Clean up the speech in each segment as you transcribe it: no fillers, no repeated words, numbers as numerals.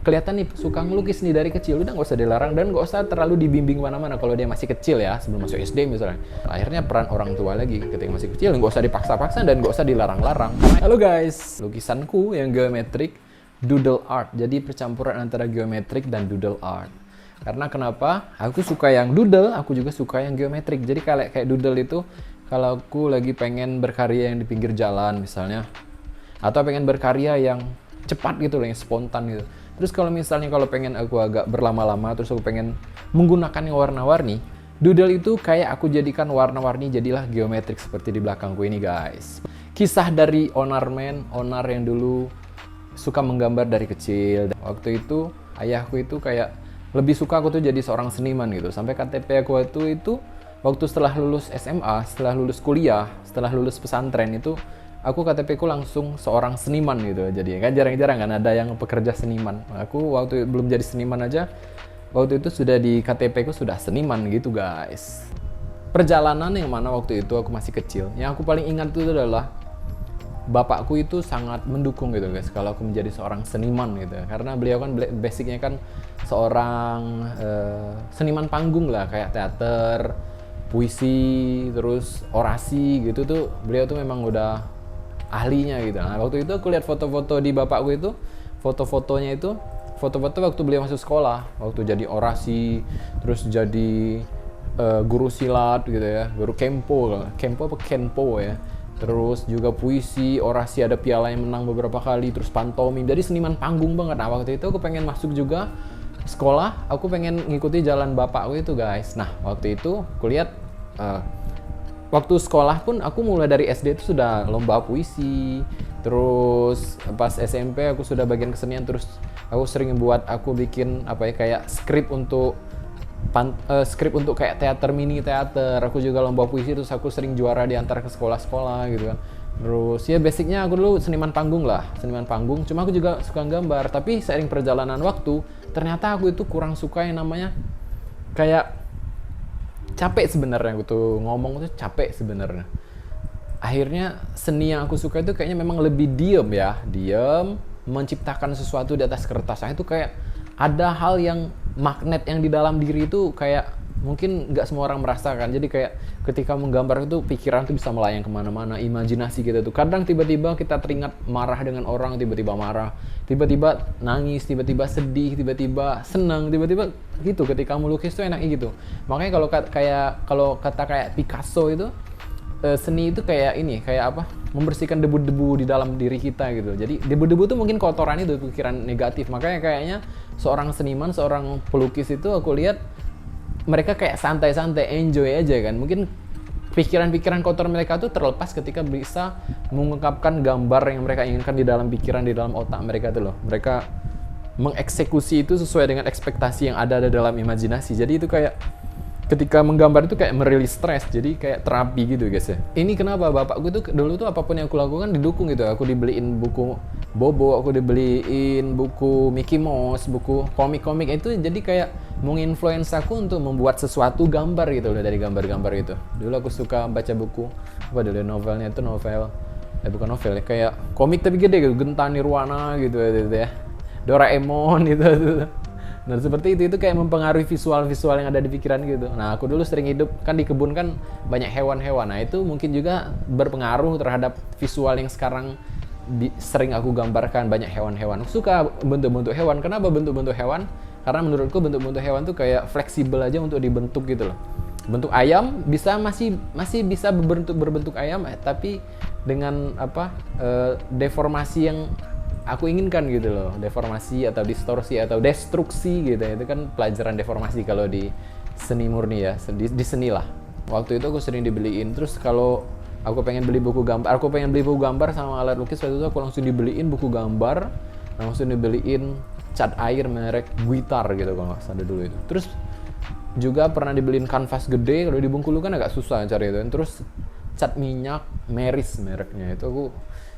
kelihatan nih suka ngelukis nih dari kecil, udah nggak usah dilarang dan nggak usah terlalu dibimbing mana-mana kalau dia masih kecil ya, sebelum masuk SD misalnya. Akhirnya peran orang tua lagi ketika masih kecil, nggak usah dipaksa-paksa dan nggak usah dilarang-larang. Halo guys, lukisanku yang geometrik doodle art, jadi percampuran antara geometrik dan doodle art. Karena kenapa? Aku suka yang doodle, aku juga suka yang geometrik. Jadi kayak doodle itu kalau aku lagi pengen berkarya yang di pinggir jalan misalnya, atau pengen berkarya yang cepat gitu loh, yang spontan gitu. Terus kalau misalnya pengen aku agak berlama-lama, terus aku pengen menggunakan yang warna-warni, doodle itu kayak aku jadikan warna-warni jadilah geometrik seperti di belakangku ini guys. Kisah dari onar yang dulu suka menggambar dari kecil. Waktu itu ayahku itu kayak lebih suka aku tuh jadi seorang seniman gitu. Sampai KTP aku itu waktu setelah lulus SMA, setelah lulus kuliah, setelah lulus pesantren itu aku KTP ku langsung seorang seniman gitu. Jadi kan jarang-jarang kan ada yang pekerja seniman. Aku waktu belum jadi seniman aja, waktu itu sudah di KTP ku sudah seniman gitu guys. Perjalanan yang mana waktu itu aku masih kecil, yang aku paling ingat itu adalah bapakku itu sangat mendukung gitu guys kalau aku menjadi seorang seniman gitu. Karena beliau kan basicnya kan seorang seniman panggung lah, kayak teater, puisi, terus orasi gitu tuh. Beliau tuh memang udah ahlinya gitu. Nah, waktu itu aku lihat foto-foto di bapakku itu, foto-fotonya itu foto-foto waktu beliau masuk sekolah, waktu jadi orasi, terus jadi guru silat gitu ya, guru kempo apa kenpo ya. Terus juga puisi, orasi, ada piala yang menang beberapa kali, terus pantomim. Jadi seniman panggung banget. Nah, waktu itu aku pengen masuk juga sekolah, aku pengen ngikuti jalan bapakku itu guys. Nah, waktu itu aku lihat waktu sekolah pun aku mulai dari SD itu sudah lomba puisi. Terus pas SMP aku sudah bagian kesenian, terus aku sering bikin kayak skrip untuk kayak teater, mini teater. Aku juga lomba puisi, terus aku sering juara di antar ke sekolah-sekolah gitu kan. Terus ya basicnya aku dulu seniman panggung lah, seniman panggung. Cuma aku juga suka gambar, tapi seiring perjalanan waktu ternyata aku itu kurang suka yang namanya kayak capek sebenarnya. Aku tuh ngomong tuh capek sebenarnya. Akhirnya seni yang aku suka itu kayaknya memang lebih diem, menciptakan sesuatu di atas kertas. Nah, itu kayak ada hal yang magnet yang di dalam diri itu kayak mungkin nggak semua orang merasakan. Jadi kayak ketika menggambar itu pikiran tuh bisa melayang kemana-mana, imajinasi kita tuh. Kadang tiba-tiba kita teringat marah dengan orang, tiba-tiba marah, tiba-tiba nangis, tiba-tiba sedih, tiba-tiba senang, tiba-tiba gitu. Ketika melukis tuh enaknya gitu. Makanya kalau kata kayak Picasso itu, seni itu kayak membersihkan debu-debu di dalam diri kita gitu. Jadi debu-debu tuh mungkin kotoran itu, pikiran negatif. Makanya kayaknya seorang seniman, seorang pelukis itu aku lihat mereka kayak santai-santai, enjoy aja kan. Mungkin pikiran-pikiran kotor mereka tuh terlepas ketika bisa mengungkapkan gambar yang mereka inginkan di dalam pikiran, di dalam otak mereka tuh loh. Mereka mengeksekusi itu sesuai dengan ekspektasi yang ada dalam imajinasi. Jadi itu kayak ketika menggambar itu kayak merilis stres, jadi kayak terapi gitu guys ya. Ini kenapa bapakku tuh dulu tuh apapun yang aku lakukan didukung gitu. Aku dibeliin buku Bobo, aku dibeliin buku Mickey Mouse, buku komik-komik itu, jadi kayak menginfluence aku untuk membuat sesuatu gambar gitu loh dari gambar-gambar itu. Dulu aku suka baca buku novelnya itu bukan novel ya, kayak komik tapi gede gitu, Genta Nirwana gitu ya. Doraemon gitu. Nah seperti itu kayak mempengaruhi visual-visual yang ada di pikiran gitu. Nah aku dulu sering hidup kan di kebun, kan banyak hewan-hewan. Nah itu mungkin juga berpengaruh terhadap visual yang sekarang sering aku gambarkan, banyak hewan-hewan. Aku suka bentuk-bentuk hewan. Kenapa bentuk-bentuk hewan? Karena menurutku bentuk-bentuk hewan tuh kayak fleksibel aja untuk dibentuk gitu loh. Bentuk ayam masih bisa berbentuk ayam, tapi dengan deformasi yang aku inginkan gitu loh, deformasi atau distorsi atau destruksi gitu ya. Itu kan pelajaran deformasi kalau di seni murni ya, di seni lah. Waktu itu aku sering dibeliin. Terus kalau aku pengen beli buku gambar sama alat lukis, waktu itu aku langsung dibeliin buku gambar, langsung dibeliin cat air merek Guitar gitu kalau nggak salah dulu itu. Terus juga pernah dibeliin kanvas gede, kalau di Bengkulu kan agak susah cari itu. Terus cat minyak Meris mereknya itu, aku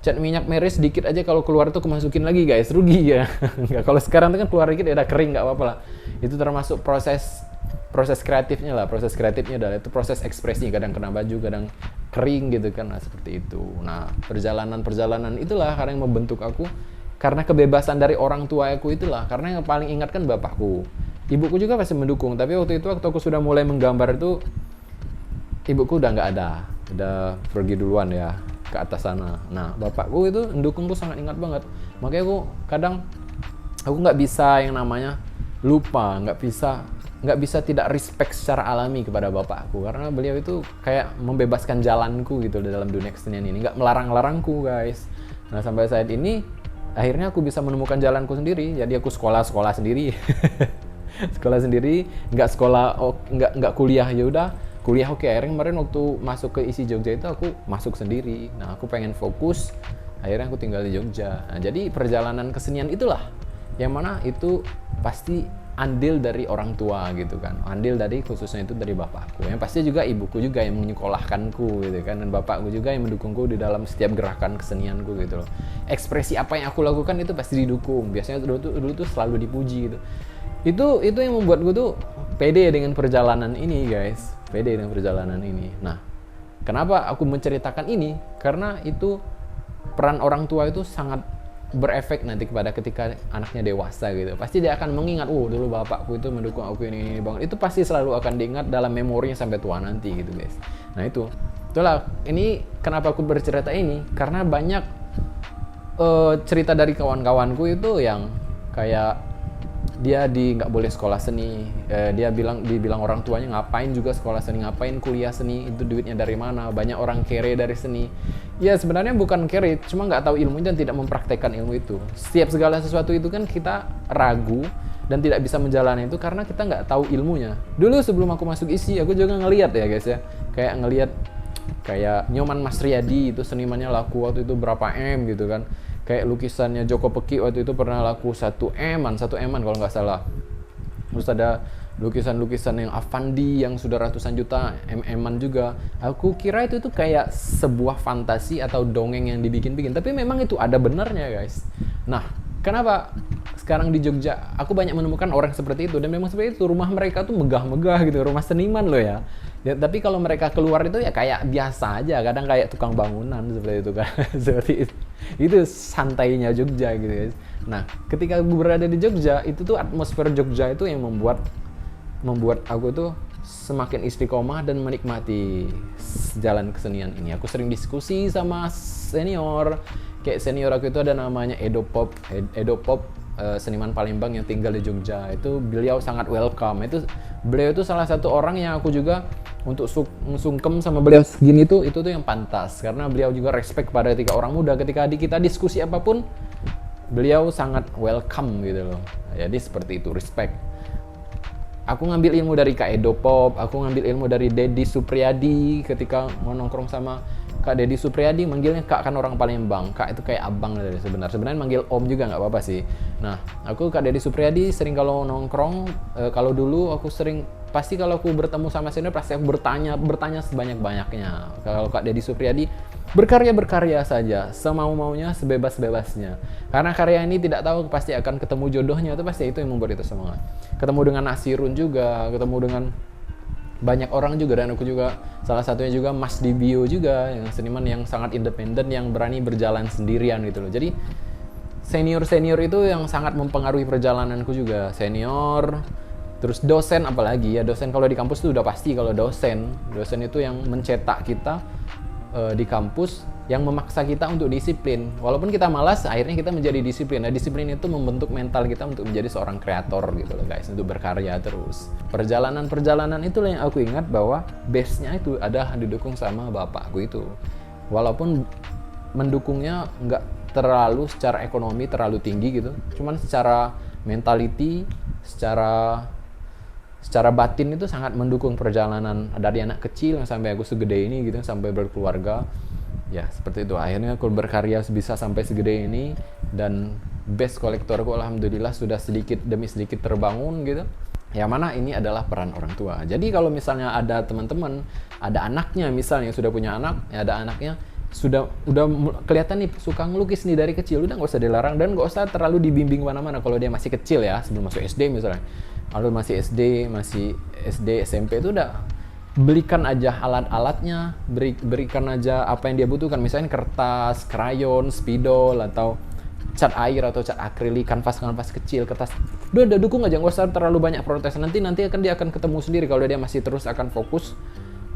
cat minyak Meris dikit aja kalau keluar tuh aku masukin lagi guys, rugi ya. Nggak, kalau sekarang tuh kan keluar dikit ya udah kering, nggak apa-apa lah. Itu termasuk proses kreatifnya adalah itu proses ekspresi, kadang kena baju, kadang kering gitu kan. Nah seperti itu. Nah perjalanan itulah karena yang membentuk aku karena kebebasan dari orang tua aku itulah. Karena yang paling ingat kan bapakku. Ibuku juga pasti mendukung, tapi waktu itu waktu aku sudah mulai menggambar itu, ibuku udah nggak ada, udah pergi duluan ya ke atas sana. Nah, bapakku itu mendukungku sangat, ingat banget. Makanya aku kadang aku nggak bisa yang namanya lupa, nggak bisa tidak respect secara alami kepada bapakku, karena beliau itu kayak membebaskan jalanku gitu dalam dunia kesenian ini, nggak melarang-larangku guys. Nah, sampai saat ini akhirnya aku bisa menemukan jalanku sendiri. Jadi aku sekolah sendiri. Sekolah sendiri, nggak kuliah, ya udah kuliah oke. Akhirnya kemarin waktu masuk ke ISI Jogja itu aku masuk sendiri. Nah, aku pengen fokus, akhirnya aku tinggal di Jogja. Nah, jadi perjalanan kesenian itulah yang mana itu pasti andil dari orang tua gitu kan, andil dari khususnya itu dari bapakku, yang pasti juga ibuku juga yang menyekolahkanku gitu kan, dan bapakku juga yang mendukungku di dalam setiap gerakan kesenianku gitu loh. Ekspresi apa yang aku lakukan itu pasti didukung, biasanya dulu tuh selalu dipuji gitu. Itu yang membuat gue tuh pede dengan perjalanan ini guys, pede dengan perjalanan ini. Nah, kenapa aku menceritakan ini? Karena itu peran orang tua itu sangat berefek nanti ketika anaknya dewasa gitu. Pasti dia akan mengingat, dulu bapakku itu mendukung aku ini banget. Itu pasti selalu akan diingat dalam memorinya sampai tua nanti gitu guys. Nah, itulah ini kenapa aku bercerita ini, karena banyak cerita dari kawan-kawanku itu yang kayak dia nggak boleh sekolah seni, dibilang orang tuanya ngapain juga sekolah seni, ngapain kuliah seni, itu duitnya dari mana, banyak orang kere dari seni. Ya sebenarnya bukan kere, cuma nggak tahu ilmu dan tidak mempraktekkan ilmu itu. Setiap segala sesuatu itu kan kita ragu dan tidak bisa menjalani itu karena kita nggak tahu ilmunya. Dulu sebelum aku masuk ISI, aku juga ngelihat ya guys ya, kayak Nyoman Mas Riyadi itu senimannya laku waktu itu berapa M gitu kan. Kayak lukisannya Joko Peki waktu itu pernah laku 1 M-an kalau nggak salah. Terus ada lukisan-lukisan yang Avandi yang sudah ratusan juta, M-an juga. Aku kira itu tuh kayak sebuah fantasi atau dongeng yang dibikin-bikin, tapi memang itu ada benarnya guys. Nah, kenapa sekarang di Jogja aku banyak menemukan orang seperti itu, dan memang seperti itu, rumah mereka tuh megah-megah gitu, rumah seniman loh ya. Tapi kalau mereka keluar itu ya kayak biasa aja, kadang kayak tukang bangunan seperti itu kan. Seperti itu santainya Jogja gitu guys. Nah, ketika gue berada di Jogja, itu tuh atmosfer Jogja itu yang membuat aku tuh semakin istiqomah dan menikmati jalan kesenian ini. Aku sering diskusi sama senior. Kayak senior aku itu ada namanya Edo Pop, seniman Palembang yang tinggal di Jogja. Itu beliau sangat welcome. Beliau itu salah satu orang yang aku juga untuk sungkem sama beliau segini itu yang pantas, karena beliau juga respect pada ketika orang muda, ketika kita diskusi apapun beliau sangat welcome gitu loh. Jadi seperti itu, respect. Aku ngambil ilmu dari Kak Edo Pop, aku ngambil ilmu dari Deddy Supriyadi. Ketika mau nongkrong sama Kak Deddy Supriyadi, manggilnya Kak kan orang Palembang. Kak itu kayak abang dari sebenarnya manggil Om juga nggak apa-apa sih. Nah, aku Kak Deddy Supriyadi sering kalau nongkrong, kalau dulu aku sering, pasti kalau aku bertemu sama senior pasti aku bertanya sebanyak-banyaknya. Kalau Kak Deddy Supriyadi berkarya saja, semau-maunya, sebebas-bebasnya. Karena karya ini tidak tahu pasti akan ketemu jodohnya, itu pasti itu yang membuat itu semangat. Ketemu dengan Nasirun juga, ketemu dengan banyak orang juga, dan aku juga salah satunya juga Mas Dibio juga, yang seniman yang sangat independen, yang berani berjalan sendirian gitu loh. Jadi senior itu yang sangat mempengaruhi perjalananku juga. Senior, terus dosen, apalagi ya dosen kalau di kampus itu udah pasti. Kalau dosen itu yang mencetak kita di kampus, yang memaksa kita untuk disiplin. Walaupun kita malas, akhirnya kita menjadi disiplin. Nah, disiplin itu membentuk mental kita untuk menjadi seorang kreator gitu loh guys, untuk berkarya terus. Perjalanan itulah yang aku ingat bahwa base-nya itu ada didukung sama bapakku itu. Walaupun mendukungnya nggak terlalu secara ekonomi terlalu tinggi gitu, cuman secara mentality, secara batin itu sangat mendukung perjalanan dari anak kecil sampai aku segede ini gitu, sampai berkeluarga. Ya seperti itu, akhirnya aku berkarya bisa sampai segede ini, dan base kolektorku alhamdulillah sudah sedikit demi sedikit terbangun gitu. Yang mana ini adalah peran orang tua. Jadi kalau misalnya ada teman-teman, ada anaknya misalnya sudah punya anak, ya ada anaknya udah kelihatan nih suka ngelukis nih dari kecil, udah nggak usah dilarang dan nggak usah terlalu dibimbing mana-mana kalau dia masih kecil ya, sebelum masuk SD misalnya. Kalau masih SD SMP itu udah belikan aja alat-alatnya, berikan aja apa yang dia butuhkan, misalnya kertas, krayon, spidol, atau cat air atau cat akrilik, kanvas kecil, kertas, udah dukung aja, nggak usah terlalu banyak protes. Nanti dia akan ketemu sendiri kalau dia masih terus akan fokus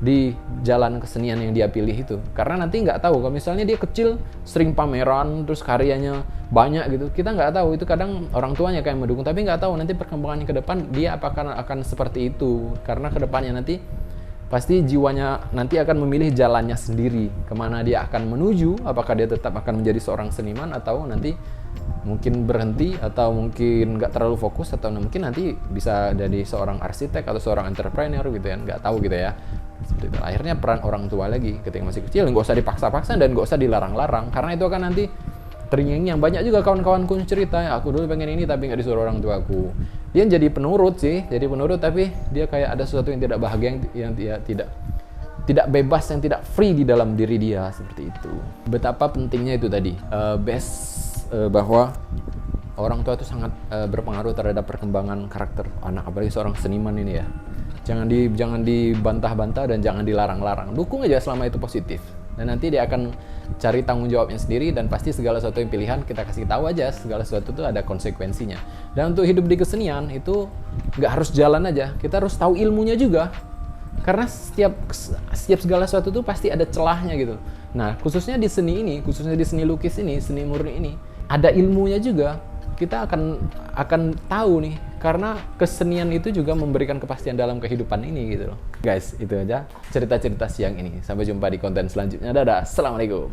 di jalan kesenian yang dia pilih itu. Karena nanti nggak tahu, kalau misalnya dia kecil sering pameran terus karyanya banyak gitu, kita nggak tahu, itu kadang orang tuanya kayak mendukung tapi nggak tahu nanti perkembangannya ke depan dia apakah akan seperti itu. Karena ke depannya nanti pasti jiwanya nanti akan memilih jalannya sendiri, kemana dia akan menuju, apakah dia tetap akan menjadi seorang seniman atau nanti mungkin berhenti atau mungkin nggak terlalu fokus, atau mungkin nanti bisa jadi seorang arsitek atau seorang entrepreneur gitu ya, nggak tahu gitu ya. Seperti itu. Akhirnya peran orang tua lagi ketika masih kecil, nggak usah dipaksa-paksa dan nggak usah dilarang-larang, karena itu akan nanti terngiang-ngiang. Banyak juga kawan-kawanku cerita, ya aku dulu pengen ini tapi nggak disuruh orang tuaku. Dia jadi penurut sih, tapi dia kayak ada sesuatu yang tidak bahagia, yang dia tidak bebas, yang tidak free di dalam diri dia, seperti itu. Betapa pentingnya itu tadi, bahwa orang tua itu sangat berpengaruh terhadap perkembangan karakter anak, apalagi seorang seniman ini ya. Jangan dibantah-bantah dan jangan dilarang-larang. Dukung aja selama itu positif. Dan nanti dia akan cari tanggung jawabnya sendiri, dan pasti segala sesuatu yang pilihan kita kasih tahu aja, segala sesuatu itu ada konsekuensinya. Dan untuk hidup di kesenian itu nggak harus jalan aja, kita harus tahu ilmunya juga. Karena setiap segala sesuatu itu pasti ada celahnya gitu. Nah, khususnya di seni ini, khususnya di seni lukis ini, seni murni ini, ada ilmunya juga. Kita akan tahu nih, karena kesenian itu juga memberikan kepastian dalam kehidupan ini gitu loh. Guys, itu aja cerita-cerita siang ini. Sampai jumpa di konten selanjutnya. Dadah, assalamualaikum.